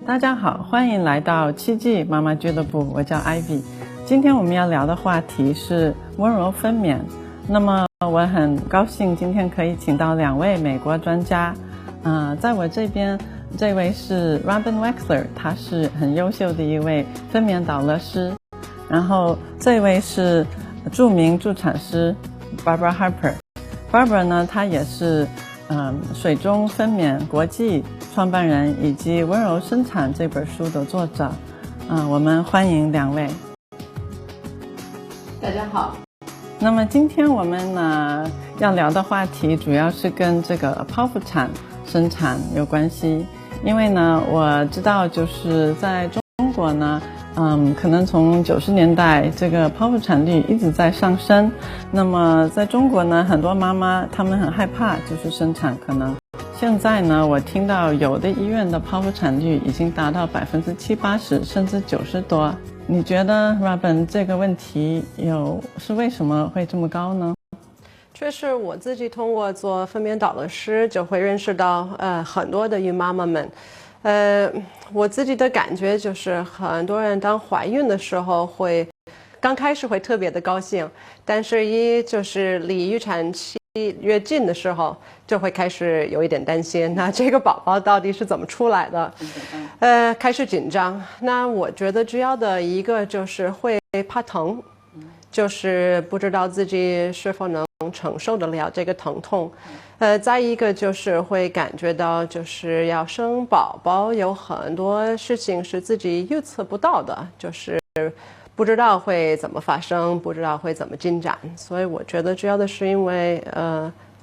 大家好，欢迎来到7G 妈妈俱乐部，我叫 Ivy。今天我们要聊的话题是温柔分娩。那么我很高兴今天可以请到2位美国专家。在我这边，这位是 Robin Wexler， 他是很优秀的一位分娩导乐师。然后这位是著名助产师 Barbara Harper。Barbara 呢，她也是水中分娩国际创办人以及温柔生产这本书的作者。我们欢迎2位。大家好。那么今天我们呢要聊的话题主要是跟这个剖腹产生产有关系。因为呢我知道就是在中国呢可能从90年代这个剖腹产率一直在上升。那么在中国呢，很多妈妈她们很害怕就是生产，可能现在呢我听到有的医院的剖腹产率已经达到70%-80%甚至90%多。你觉得 Robin 这个问题是为什么会这么高呢？确实我自己通过做分娩导乐师就会认识到很多的孕妈妈们。我自己的感觉就是很多人当怀孕的时候刚开始会特别的高兴，但是就是离预产期越近的时候就会开始有一点担心，那这个宝宝到底是怎么出来的，开始紧张。那我觉得主要的一个就是会怕疼，就是不知道自己是否能承受得了这个疼痛。再一个就是会感觉到就是要生宝宝有很多事情是自己预测不到的，就是不知道会怎么发生，不知道会怎么进展。所以我觉得主要的是因为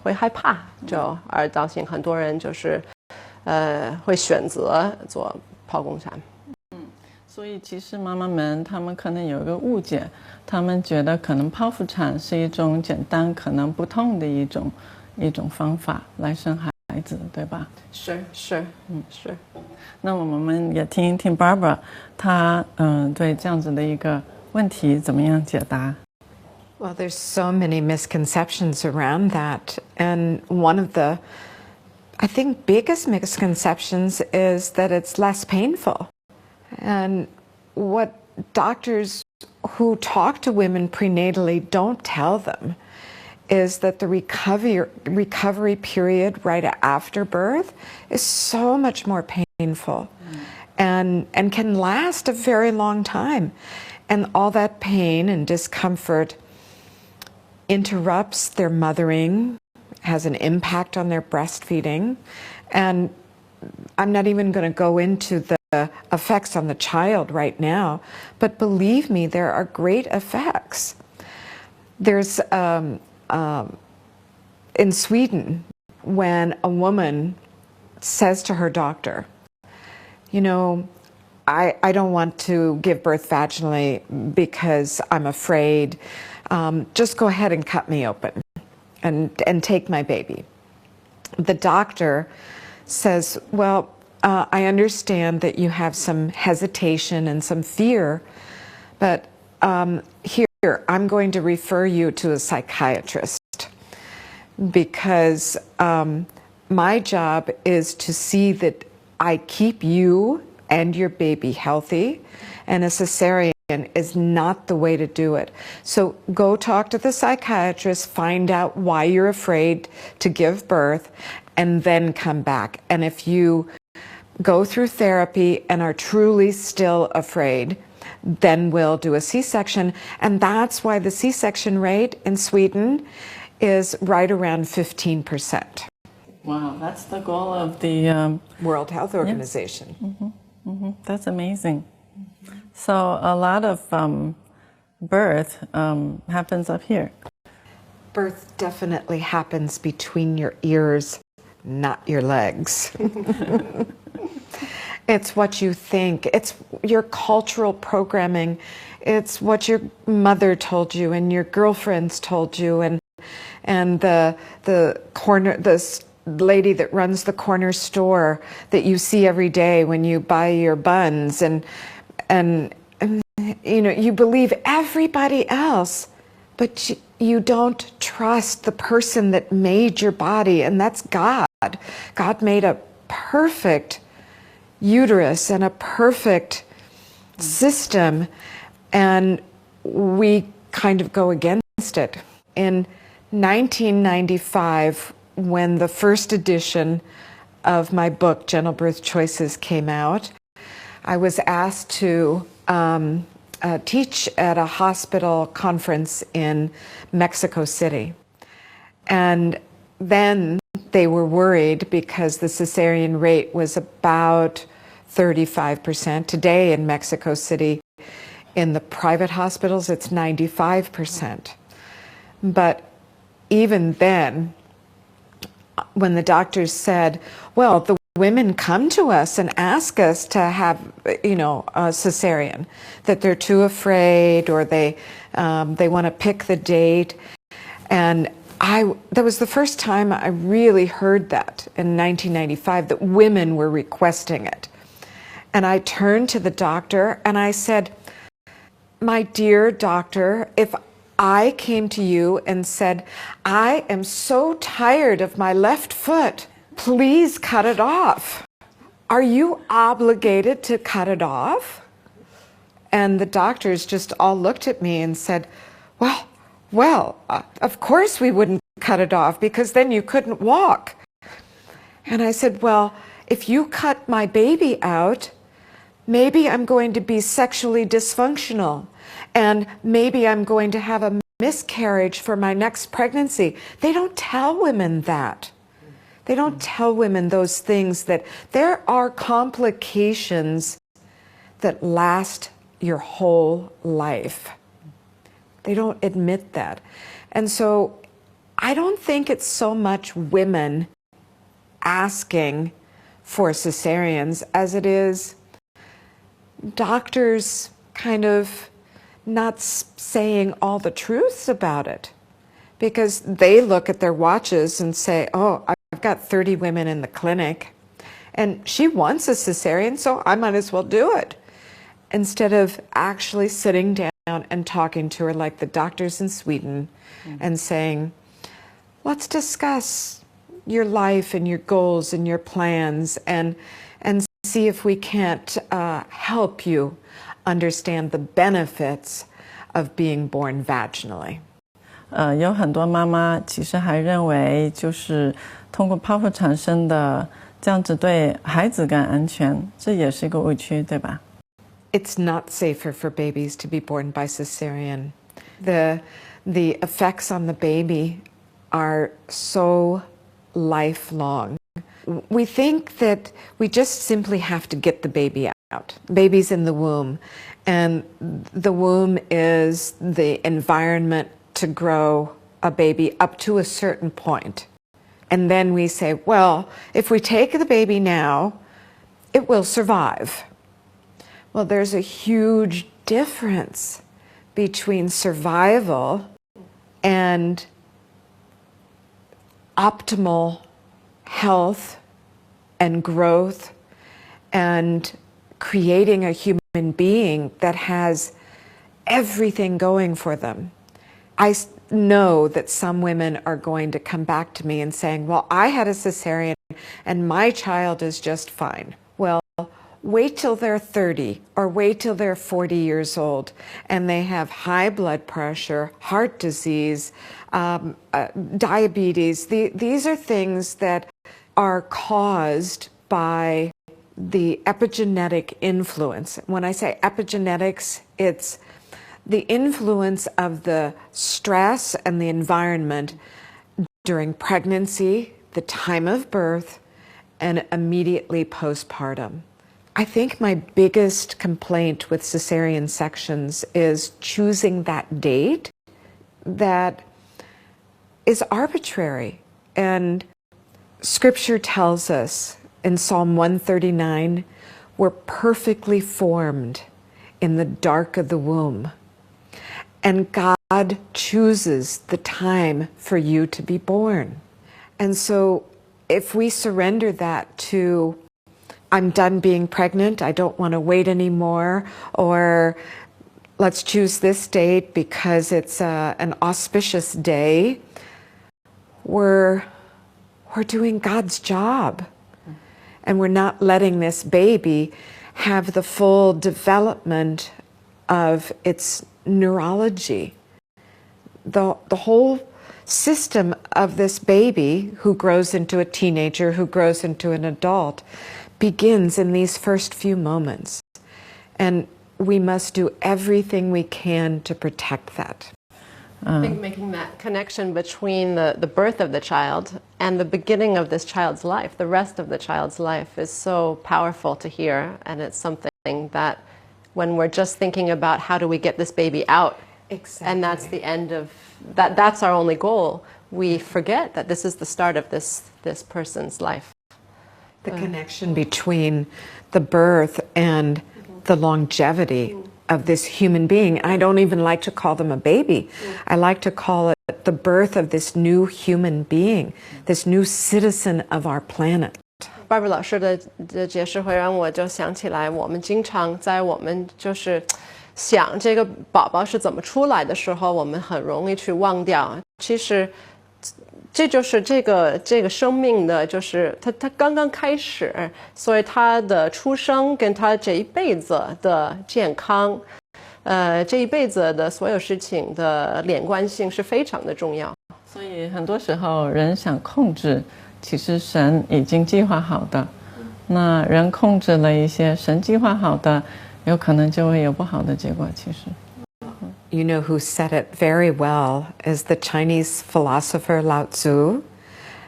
会害怕，而导致很多人就是会选择做剖宫产。所以其实妈妈们她们可能有一个误解，她们觉得可能剖腹产是一种简单可能不痛的一种方法来生孩子，对吧？是。那我们也听一听 Barbara 她对这样子的一个问题怎么样解答。 Well, there's so many misconceptions around that, and one of the, I think, biggest misconceptions is that it's less painful. And what doctors who talk to women prenatally don't tell them is that the recovery period right after birth is so much more painful and can last a very long time. And all that pain and discomfort interrupts their mothering, has an impact on their breastfeeding. And I'm not even going to go into the effects on the child right now, but believe me, there are great effects. There's in Sweden, when a woman says to her doctor, I don't want to give birth vaginally because I'm afraid, just go ahead and cut me open and take my baby. The doctor says, well, I understand that you have some hesitation and some fear, but here, I'm going to refer you to a psychiatrist because my job is to see that I keep you and your baby healthy, and a cesarean is not the way to do it. So go talk to the psychiatrist, find out why you're afraid to give birth, and then come back. And if you go through therapy and are truly still afraid, then we'll do a C-section. And that's why the C-section rate in Sweden is right around 15%. Wow, that's the goal of the World Health Organization. Yes. That's amazing. So a lot of birth happens up here. Birth definitely happens between your ears, not your legs. It's what you think. It's your cultural programming. It's what your mother told you and your girlfriends told you, and the lady that runs the corner store that you see every day when you buy your buns, and you believe everybody else, but you don't trust the person that made your body, and that's God. God made a perfect uterus and a perfect system, and we kind of go against it. In 1995, when the first edition of my book, Gentle Birth Choices, came out, I was asked to teach at a hospital conference in Mexico City. And then they were worried because the cesarean rate was about 35%. Today in Mexico City, in the private hospitals, it's 95%. But even then, when the doctors said, well, the women come to us and ask us to have, you know, a cesarean, that they're too afraid, or they want to pick the date. And that was the first time I really heard that in 1995, that women were requesting it. And I turned to the doctor and I said, my dear doctor, if I came to you and said, I am so tired of my left foot, please cut it off, are you obligated to cut it off? And the doctors just all looked at me and said, well, of course we wouldn't cut it off, because then you couldn't walk. And I said, well, if you cut my baby out, maybe I'm going to be sexually dysfunctional, and maybe I'm going to have a miscarriage for my next pregnancy. They don't tell women that. They don't tell women those things, that there are complications that last your whole life. They don't admit that. And so I don't think it's so much women asking for cesareans as it is doctors kind of not saying all the truths about it, because they look at their watches and say, oh, I've got 30 women in the clinic and she wants a cesarean, so I might as well do it, instead of actually sitting down and talking to her like the doctors in Sweden and saying, let's discuss your life and your goals and your plans, and see if we can't help you understand the benefits of being born vaginally. 有很多妈妈其实还认为，就是通过剖腹产生的，这样子对孩子更安全，这也是一个误区，对吧？ It's not safer for babies to be born by cesarean. The effects on the baby are so lifelong. We think that we just simply have to get the baby out. Baby's in the womb, and the womb is the environment to grow a baby up to a certain point. And then we say, well, if we take the baby now, it will survive. Well, there's a huge difference between survival and optimal health and growth and creating a human being that has everything going for them. I know that some women are going to come back to me and saying, well, I had a cesarean and my child is just fine. Well, wait till they're 30 or wait till they're 40 years old and they have high blood pressure, heart disease, diabetes. These are things that are caused by the epigenetic influence. When I say epigenetics, it's the influence of the stress and the environment during pregnancy, the time of birth, and immediately postpartum. I think my biggest complaint with cesarean sections is choosing that date that is arbitrary. And Scripture tells us in Psalm 139, we're perfectly formed in the dark of the womb. And God chooses the time for you to be born. And so if we surrender that to, I'm done being pregnant, I don't want to wait anymore, or let's choose this date because it's an auspicious day, we're doing God's job. and we're not letting this baby have the full development of its neurology. The whole system of this baby who grows into a teenager, who grows into an adult, begins in these first few moments. And we must do everything we can to protect that. I think making that connection between the birth of the child and the beginning of this child's life, the rest of the child's life, is so powerful to hear. And it's something that when we're just thinking about how do we get this baby out, Exactly. and that's the end of that, that's our only goal, we forget that this is the start of this person's life. The connection between the birth and the longevity of this human being. I don't even like to call them a baby. I like to call it the birth of this new human being, this new citizen of our planet. Barbara 老师的解释会让我就想起来，我们经常在我们就是想这个宝宝是怎么出来的时候，我们很容易去忘掉，其实这就是这个生命的，就是他刚刚开始，所以他的出生跟他这一辈子的健康，这一辈子的所有事情的连贯性是非常的重要。所以很多时候人想控制，其实神已经计划好的。那人控制了一些神计划好的，有可能就会有不好的结果。其实。You know who said it very well is the Chinese philosopher Lao Tzu.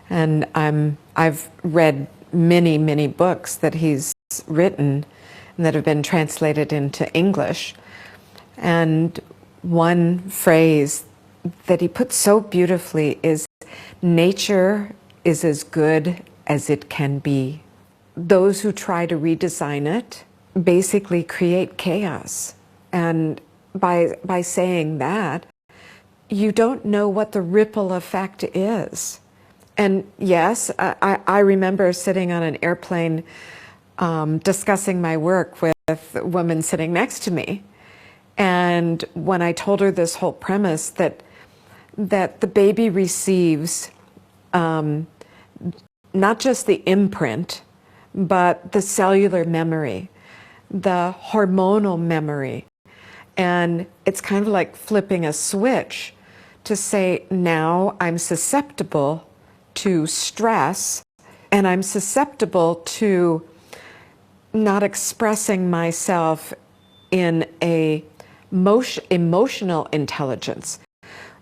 And I've read many, many books that he's written and that have been translated into English. And one phrase that he puts so beautifully is, nature is as good as it can be. Those who try to redesign it basically create chaos. And by saying that, you don't know what the ripple effect is. And yes, I remember sitting on an airplane discussing my work with a woman sitting next to me. And when I told her this whole premise that the baby receives not just the imprint, but the cellular memory, the hormonal memory. And it's kind of like flipping a switch to say, now I'm susceptible to stress, and I'm susceptible to not expressing myself in a emotional intelligence.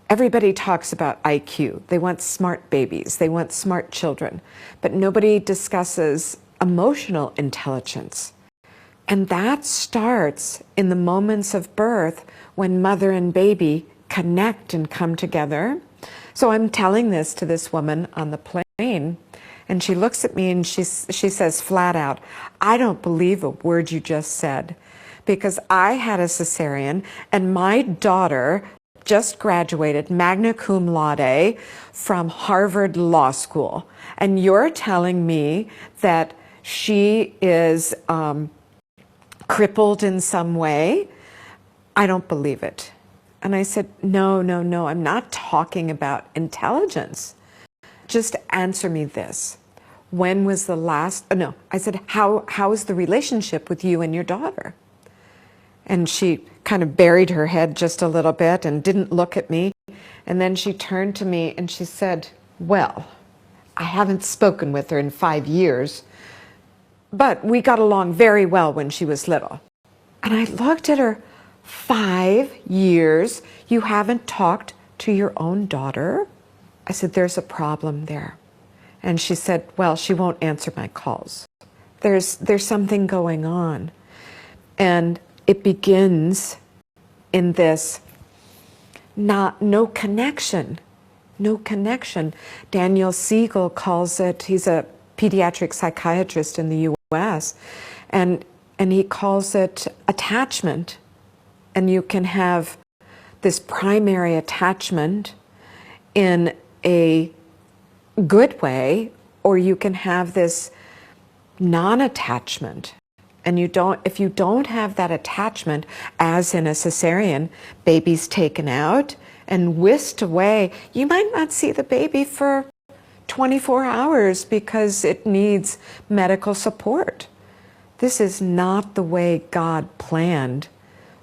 Everybody talks about IQ. They want smart babies. They want smart children. But nobody discusses emotional intelligence. And that starts in the moments of birth when mother and baby connect and come together. So I'm telling this to this woman on the plane, and she looks at me and she says flat out, I don't believe a word you just said, because I had a cesarean and my daughter just graduated magna cum laude from Harvard Law School. And you're telling me that she is crippled in some way? I don't believe it. And I said, no, I'm not talking about intelligence. Just answer me this. When was the last, no, I said, how is the relationship with you and your daughter? And she kind of buried her head just a little bit and didn't look at me. And then she turned to me and she said, well, I haven't spoken with her in 5 years, but we got along very well when she was little. And I looked at her, 5 years, you haven't talked to your own daughter? I said, there's a problem there. And she said, well, she won't answer my calls. There's something going on. And it begins in this no connection. No connection. Daniel Siegel calls it, he's a pediatric psychiatrist in the US, and he calls it attachment. And you can have this primary attachment in a good way, or you can have this non-attachment. And if you don't have that attachment, as in a cesarean, baby's taken out and whisked away, you might not see the baby for 24 hours because it needs medical support. This is not the way God planned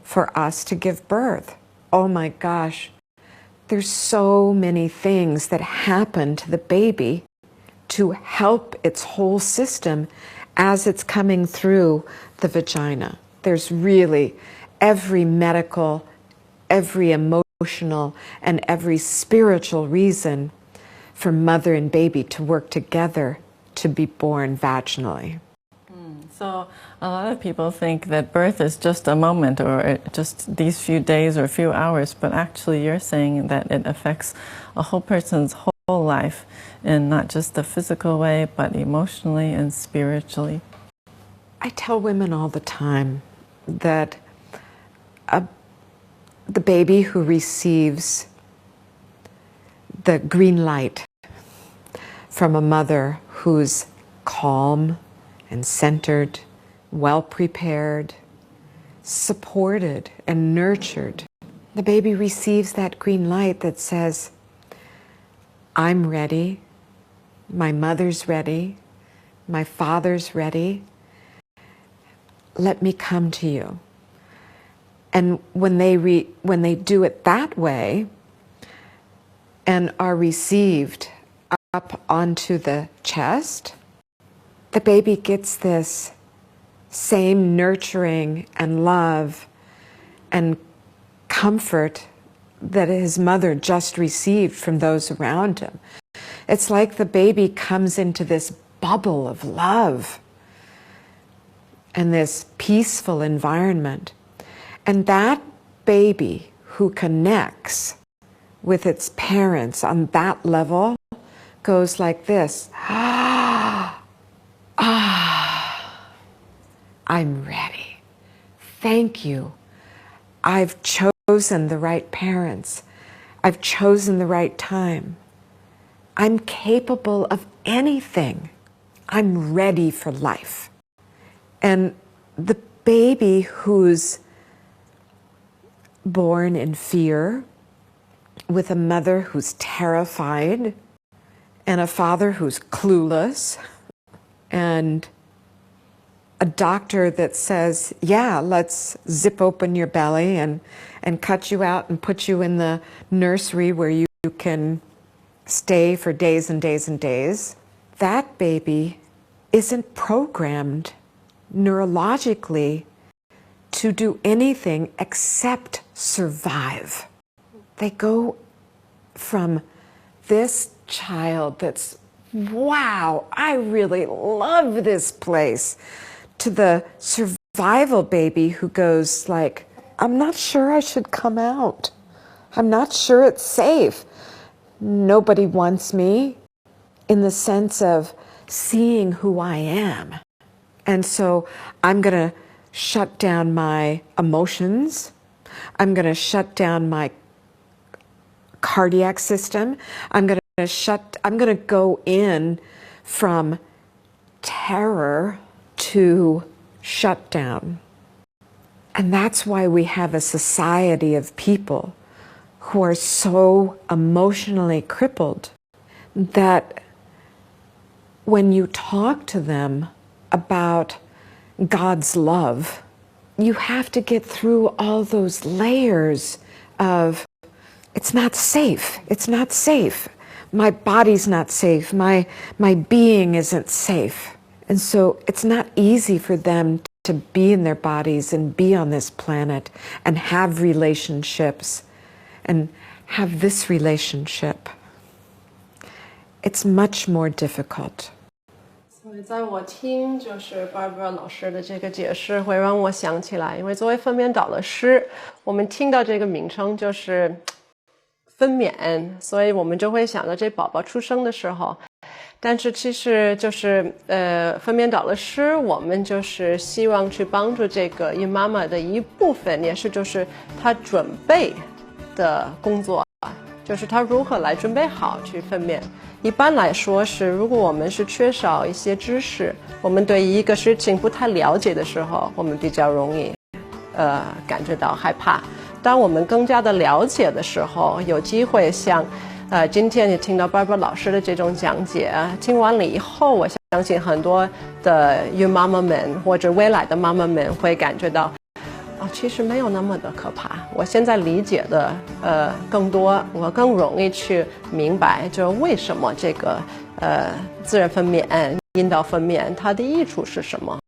for us to give birth. Oh my gosh, there's so many things that happen to the baby to help its whole system as it's coming through the vagina. There's really every medical, every emotional, and every spiritual reason for mother and baby to work together to be born vaginally. So a lot of people think that birth is just a moment or just these few days or few hours, but actually you're saying that it affects a whole person's whole life in not just the physical way, but emotionally and spiritually. I tell women all the time that the baby who receives the green light from a mother who's calm and centered, well prepared, supported and nurtured, the baby receives that green light that says, I'm ready, my mother's ready, my father's ready, let me come to you. And when they do it that way and are received up onto the chest, the baby gets this same nurturing and love and comfort that his mother just received from those around him. It's like the baby comes into this bubble of love and this peaceful environment. And that baby who connects with its parents on that level goes like this. I'm ready. Thank you. I've chosen the right parents. I've chosen the right time. I'm capable of anything. I'm ready for life. And the baby who's born in fear, with a mother who's terrified, and a father who's clueless, and a doctor that says, yeah, let's zip open your belly and cut you out and put you in the nursery where you can stay for days and days and days. That baby isn't programmed neurologically to do anything except survive. They go from this child that's, wow, I really love this place, to the survival baby who goes like, I'm not sure I should come out. I'm not sure it's safe. Nobody wants me, in the sense of seeing who I am. And so I'm going to shut down my emotions. I'm going to shut down my cardiac system. I'm going to go in from terror to shutdown. And that's why we have a society of people who are so emotionally crippled that when you talk to them about God's love, you have to get through all those layers of, it's not safe, it's not safe, my body's not safe, my being isn't safe. And so it's not easy for them to be in their bodies and be on this planet and have relationships and have this relationship. It's much more difficult. 所以在我听就是 Barbara 老师的这个解释，会让我想起来，因为作为分娩导的师，我们听到这个名称就是分娩，所以我们就会想到这宝宝出生的时候。但是其实就是分娩导的师，我们就是希望去帮助这个孕妈妈的一部分，也是就是她准备的工作，就是她如何来准备好去分娩。一般来说是，如果我们是缺少一些知识，我们对一个事情不太了解的时候，我们比较容易感觉到害怕。当我们更加的了解的时候，有机会像今天也听到Barbara老师的这种讲解，听完了以后，我相信很多的孕妈妈们或者未来的妈妈们会感觉到，其实没有那么的可怕。我现在理解的更多，我更容易去明白，就是为什么这个自然分娩、阴道分娩它的益处是什么。